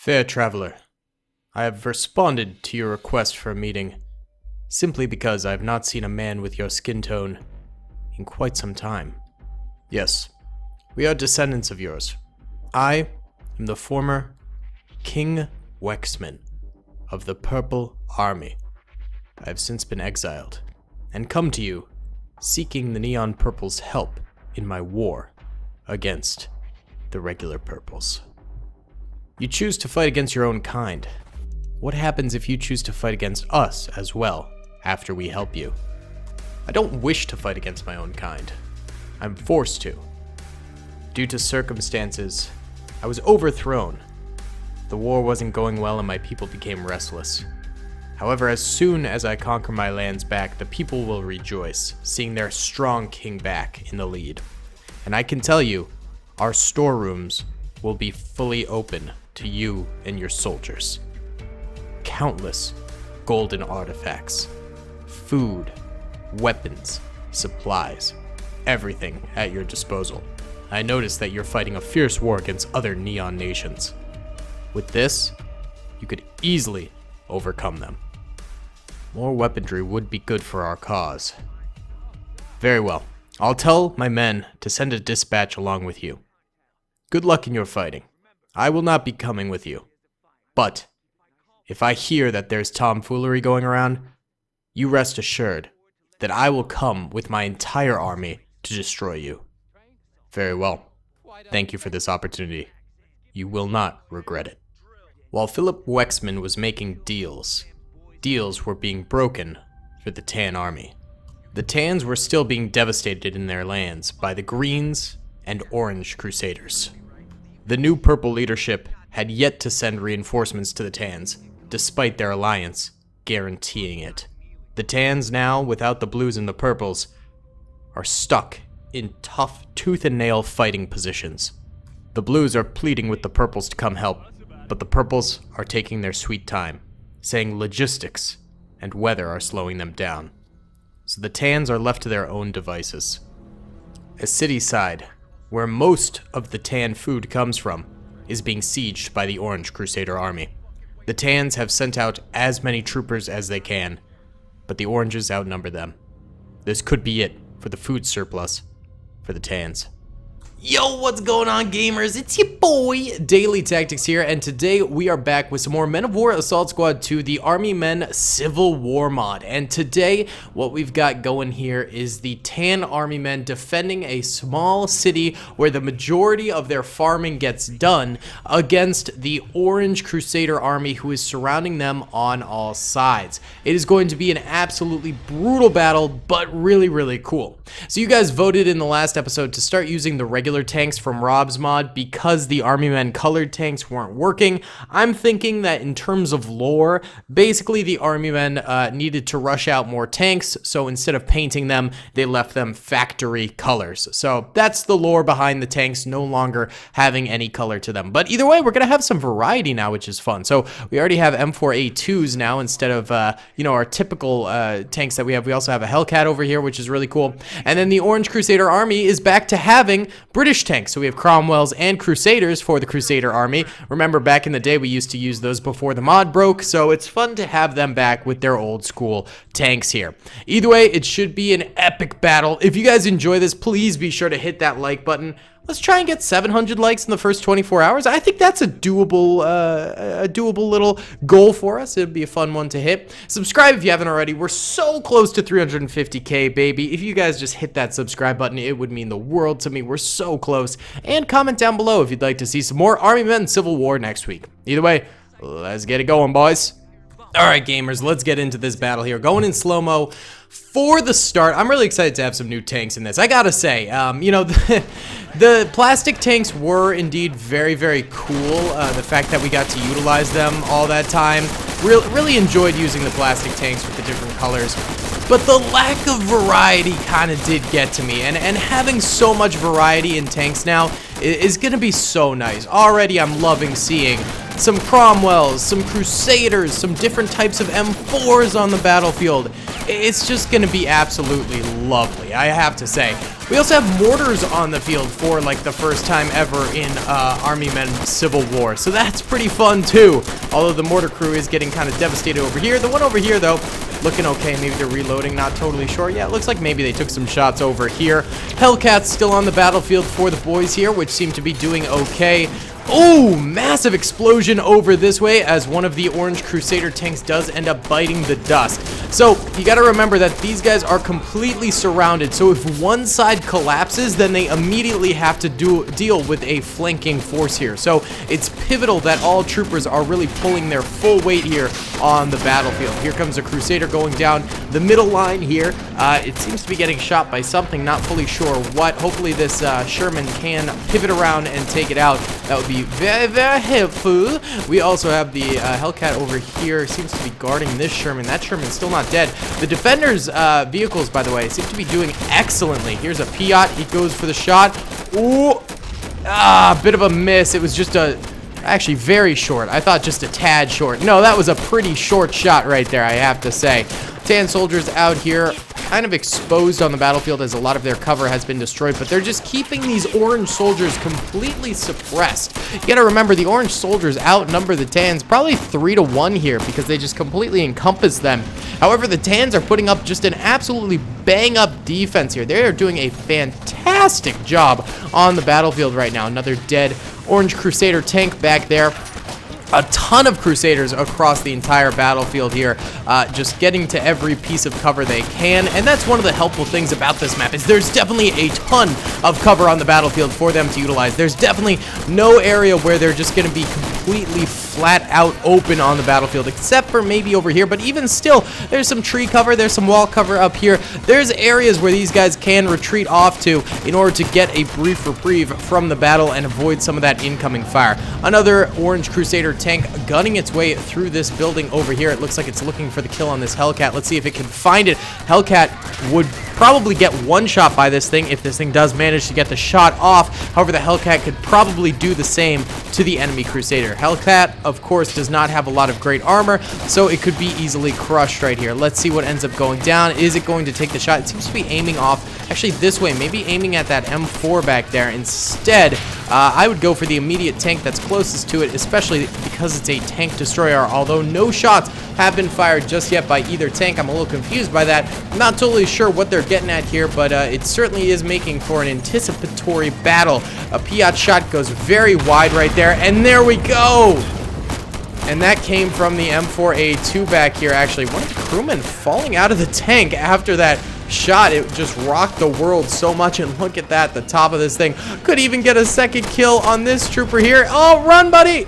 Fair traveler, I have responded to your request for a meeting, simply because I have not seen a man with your skin tone in quite some time. Yes, we are descendants of yours. I am the former King Wexman of the Purple Army. I have since been exiled, and come to you, seeking the Neon Purple's help in my war against the regular Purples. You choose to fight against your own kind. What happens if you choose to fight against us as well, after we help you? I don't wish to fight against my own kind. I'm forced to. Due to circumstances, I was overthrown. The war wasn't going well and my people became restless. However, as soon as I conquer my lands back, the people will rejoice, seeing their strong king back in the lead. And I can tell you, our storerooms will be fully open to you and your soldiers. Countless golden artifacts, food, weapons, supplies, everything at your disposal. I noticed that you're fighting a fierce war against other Neon nations. With this, you could easily overcome them. More weaponry would be good for our cause. Very well. I'll tell my men to send a dispatch along with you. Good luck in your fighting. I will not be coming with you. But if I hear that there's tomfoolery going around, you rest assured that I will come with my entire army to destroy you. Very well. Thank you for this opportunity. You will not regret it. While Philip Wexman was making deals were being broken for the Tan Army. The Tans were still being devastated in their lands by the Greens and Orange Crusaders. The new Purple leadership had yet to send reinforcements to the Tans, despite their alliance guaranteeing it. The Tans now, without the Blues and the Purples, are stuck in tough tooth and nail fighting positions. The Blues are pleading with the Purples to come help, but the Purples are taking their sweet time, saying logistics and weather are slowing them down. So the Tans are left to their own devices. A city side, where most of the Tan food comes from, is being sieged by the Orange Crusader Army. The Tans have sent out as many troopers as they can, but the Oranges outnumber them. This could be it for the food surplus for the Tans. Yo, what's going on, gamers? It's your boy, Daily Tactics here, and today we are back with some more Men of War Assault Squad 2, the Army Men Civil War mod. And today, what we've got going here is the Tan Army Men defending a small city where the majority of their farming gets done against the Orange Crusader Army, who is surrounding them on all sides. It is going to be an absolutely brutal battle, but really, really cool. So you guys voted in the last episode to start using the regular tanks from Rob's mod because the Army Men colored tanks weren't working. I'm thinking that in terms of lore, basically the Army Men needed to rush out more tanks, so instead of painting them, they left them factory colors. So that's the lore behind the tanks no longer having any color to them. But either way, we're gonna have some variety now, which is fun. So we already have M4A2s now instead of our typical tanks that we have. We also have a Hellcat over here, which is really cool. And then the Orange Crusader Army is back to having British tanks. So we have Cromwells and Crusaders for the Crusader Army. Remember, back in the day, we used to use those before the mod broke, so it's fun to have them back with their old school tanks here. Either way, it should be an epic battle. If you guys enjoy this, please be sure to hit that like button. Let's try and get 700 likes in the first 24 hours. I think that's a doable little goal for us. It'd be a fun one to hit. Subscribe if you haven't already. We're so close to 350K, baby. If you guys just hit that subscribe button, it would mean the world to me. We're so close. And comment down below if you'd like to see some more Army Men Civil War next week. Either way, let's get it going, boys. Alright, gamers, let's get into this battle here. Going in slow-mo. For the start, I'm really excited to have some new tanks in this. I gotta say, the plastic tanks were indeed very, very cool. The fact that we got to utilize them all that time. Really enjoyed using the plastic tanks with the different colors. But the lack of variety kind of did get to me. And having so much variety in tanks now is going to be so nice. Already I'm loving seeing some Cromwells, some Crusaders, some different types of M4s on the battlefield. It's just going to be absolutely lovely, I have to say. We also have mortars on the field for like the first time ever in Army Men Civil War. So that's pretty fun too. Although the mortar crew is getting kind of devastated over here. The one over here though, looking okay. Maybe they're reloading, not totally sure. Yeah, it looks like maybe they took some shots over here. Hellcat's still on the battlefield for the boys here, which seem to be doing okay. Oh, massive explosion over this way as one of the orange Crusader tanks does end up biting the dust. So you got to remember that these guys are completely surrounded. So if one side collapses, then they immediately have to deal with a flanking force here. So it's pivotal that all troopers are really pulling their full weight here on the battlefield. Here comes a Crusader going down the middle line here. It seems to be getting shot by something, not fully sure what. Hopefully this Sherman can pivot around and take it out. That would be very, very helpful. We also have the Hellcat over here. Seems to be guarding this Sherman. That Sherman's still not dead. The defenders' vehicles, by the way, seem to be doing excellently. Here's a Piat. He goes for the shot. Ooh. Bit of a miss. It was just actually very short. I thought just a tad short. No, that was a pretty short shot right there, I have to say. Tan soldiers out here, kind of exposed on the battlefield as a lot of their cover has been destroyed, but they're just keeping these orange soldiers completely suppressed. You gotta remember, the orange soldiers outnumber the tans probably 3-to-1 here because they just completely encompass them. However, the tans are putting up just an absolutely bang-up defense here. They are doing a fantastic job on the battlefield right now. Another dead orange Crusader tank back there. A ton of Crusaders across the entire battlefield here, just getting to every piece of cover they can. And that's one of the helpful things about this map, is there's definitely a ton of cover on the battlefield for them to utilize. There's definitely no area where they're just going to be completely flat out open on the battlefield, except for maybe over here. But even still, there's some tree cover, there's some wall cover up here. There's areas where these guys can retreat off to in order to get a brief reprieve from the battle and avoid some of that incoming fire. Another orange Crusader tank gunning its way through this building over here. It looks like it's looking for the kill on this Hellcat. Let's see if it can find it. Hellcat would probably get one shot by this thing if this thing does manage to get the shot off. However, the Hellcat could probably do the same to the enemy Crusader. Hellcat, of course, does not have a lot of great armor, so it could be easily crushed right here. Let's see what ends up going down. Is it going to take the shot? It seems to be aiming off, actually this way, maybe aiming at that M4 back there. Instead, I would go for the immediate tank that's closest to it, especially because it's a tank destroyer, although no shots have been fired just yet by either tank. I'm a little confused by that. I'm not totally sure what they're getting at here, but it certainly is making for an anticipatory battle. A Piat shot goes very wide right there, and there we go! And that came from the M4A2 back here, actually. One of the crewmen falling out of the tank after that shot. It just rocked the world so much, and look at that, the top of this thing. Could even get a second kill on this trooper here. Oh, run, buddy!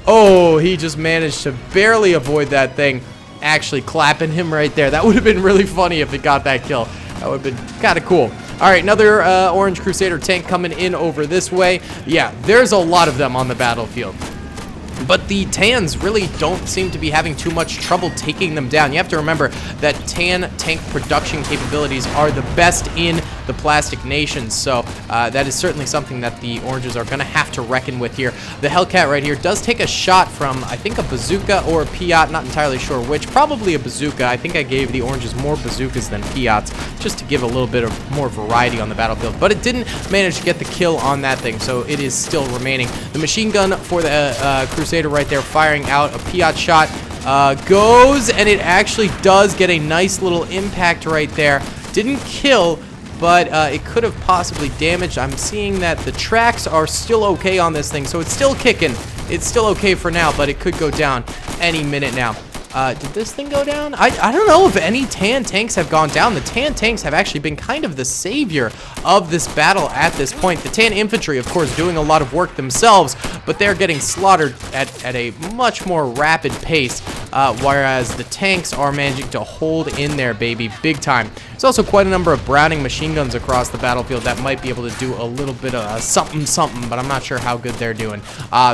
Oh, he just managed to barely avoid that thing. Actually clapping him right there. That would have been really funny if it got that kill. That would have been kind of cool. All right, another orange Crusader tank coming in over this way. Yeah, there's a lot of them on the battlefield. But the Tans really don't seem to be having too much trouble taking them down. You have to remember that Tan tank production capabilities are the best in the Plastic Nations, so that is certainly something that the Oranges are going to have to reckon with here. The Hellcat right here does take a shot from, I think, a bazooka or a Piat, not entirely sure which. Probably a bazooka. I think I gave the Oranges more bazookas than Piats, just to give a little bit of more variety on the battlefield. But it didn't manage to get the kill on that thing, so it is still remaining. The machine gun for the Crusader right there firing out a Piat shot goes, and it actually does get a nice little impact right there. Didn't kill, but it could have possibly damaged. I'm seeing that the tracks are still okay on this thing, so it's still kicking. It's still okay for now, but it could go down any minute now. Did this thing go down? I don't know if any Tan tanks have gone down. The Tan tanks have actually been kind of the savior of this battle at this point. The Tan infantry, of course, doing a lot of work themselves, but they're getting slaughtered at a much more rapid pace, whereas the tanks are managing to hold in there, baby, big time. There's also quite a number of Browning machine guns across the battlefield that might be able to do a little bit of something, but I'm not sure how good they're doing.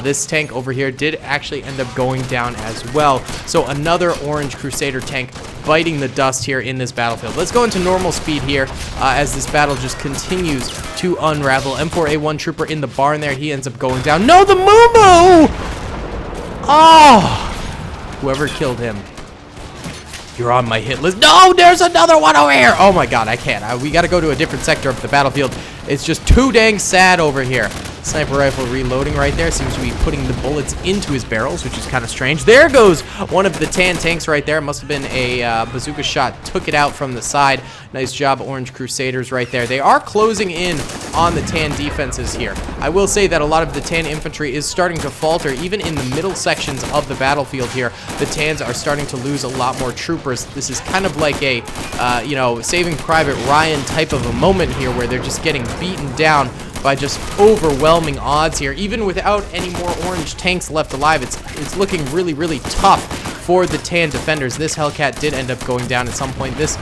This tank over here did actually end up going down as well. So another orange Crusader tank biting the dust here in this battlefield. Let's go into normal speed here as this battle just continues to unravel. M4A1 trooper in the barn there. He ends up going down. No, the Moo-Moo! Oh! Whoever killed him. You're on my hit list. No, there's another one over here. Oh my god, I can't. We gotta go to a different sector of the battlefield. It's just too dang sad over here. Sniper rifle reloading right there. Seems to be putting the bullets into his barrels, which is kind of strange. There goes one of the tan tanks right there. Must have been a bazooka shot. Took it out from the side. Nice job, Orange Crusaders right there. They are closing in on the tan defenses here. I will say that a lot of the tan infantry is starting to falter. Even in the middle sections of the battlefield here, the tans are starting to lose a lot more troopers. This is kind of like a, you know, Saving Private Ryan type of a moment here where they're just getting beaten down by just overwhelming odds here. Even without any more orange tanks left alive, it's looking really, really tough for the tan defenders. This Hellcat did end up going down at some point. This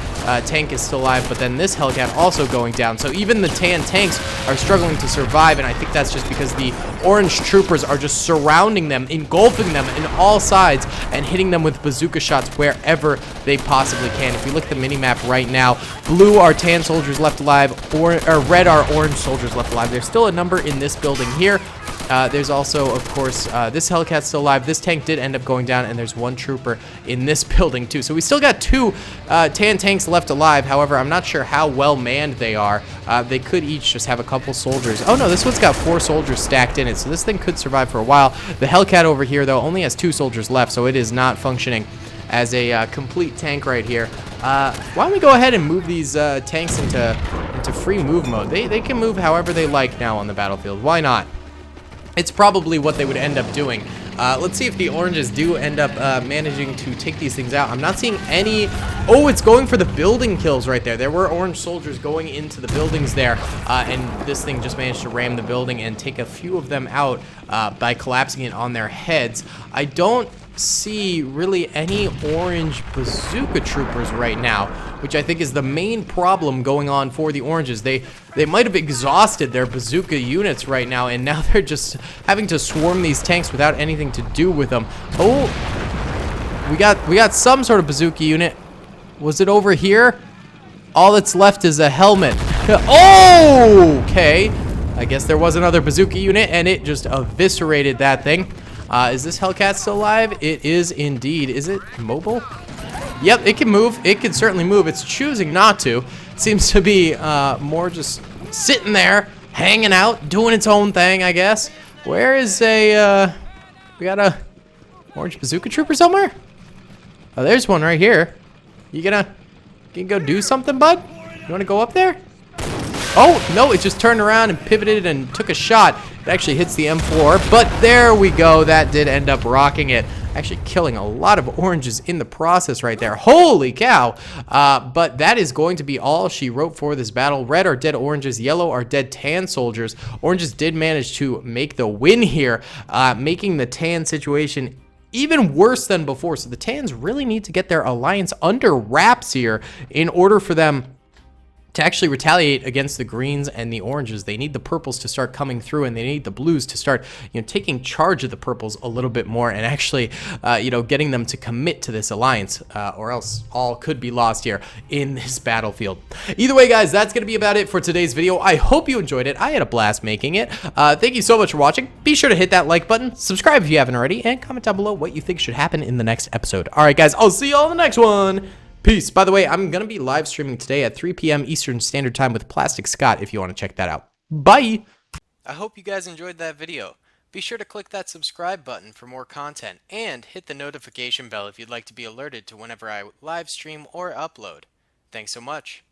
tank is still alive, but then this Hellcat also going down. So even the tan tanks are struggling to survive, and I think that's just because the orange troopers are just surrounding them, engulfing them in all sides, and hitting them with bazooka shots wherever they possibly can. If we look at the mini-map right now, blue are tan soldiers left alive, or red are orange soldiers left alive. There's still a number in this building here. There's also, of course, this Hellcat's still alive. This tank did end up going down, and there's one trooper in this building, too. So we still got two tan tanks left alive. However, I'm not sure how well manned they are. They could each just have a couple soldiers. Oh, no, this one's got 4 soldiers stacked in it, so this thing could survive for a while. The Hellcat over here, though, only has 2 soldiers left, so it is not functioning as a complete tank right here. Why don't we go ahead and move these tanks into free move mode? They can move however they like now on the battlefield. Why not? It's probably what they would end up doing. Let's see if the oranges do end up managing to take these things out. I'm not seeing any... Oh, it's going for the building kills right there. There were orange soldiers going into the buildings there, and this thing just managed to ram the building and take a few of them out by collapsing it on their heads. I don't see really any orange bazooka troopers right now, which I think is the main problem going on for the oranges. They might have exhausted their bazooka units right now, and now they're just having to swarm these tanks without anything to do with them. Oh, we got some sort of bazooka unit. Was it over here? All that's left is a helmet. Oh, okay. I guess there was another bazooka unit, and it just eviscerated that thing. Is this Hellcat still alive? It is indeed. Is it mobile? Yep, it can move. It can certainly move. It's choosing not to. Seems to be more just sitting there, hanging out, doing its own thing, I guess. Where is a, we got a orange bazooka trooper somewhere? Oh, there's one right here. You gonna go do something, bud? You wanna go up there? Oh, no, it just turned around and pivoted and took a shot. It actually hits the M4, but there we go. That did end up rocking it. Actually killing a lot of oranges in the process right there. Holy cow. But that is going to be all she wrote for this battle. Red are dead oranges. Yellow are dead tan soldiers. Oranges did manage to make the win here, making the tan situation even worse than before. So the tans really need to get their alliance under wraps here in order for them to actually retaliate against the greens and the oranges. They need the purples to start coming through, and they need the blues to start, you know, taking charge of the purples a little bit more, and actually, you know, getting them to commit to this alliance, or else all could be lost here in this battlefield. Either way, guys, that's gonna be about it for today's video. I hope you enjoyed it. I had a blast making it. Thank you so much for watching. Be sure to hit that like button, subscribe if you haven't already, and comment down below what you think should happen in the next episode. All right, guys, I'll see you all in the next one. Peace. By the way, I'm going to be live streaming today at 3 p.m. Eastern Standard Time with Plastic Scott if you want to check that out. Bye! I hope you guys enjoyed that video. Be sure to click that subscribe button for more content, and hit the notification bell if you'd like to be alerted to whenever I live stream or upload. Thanks so much.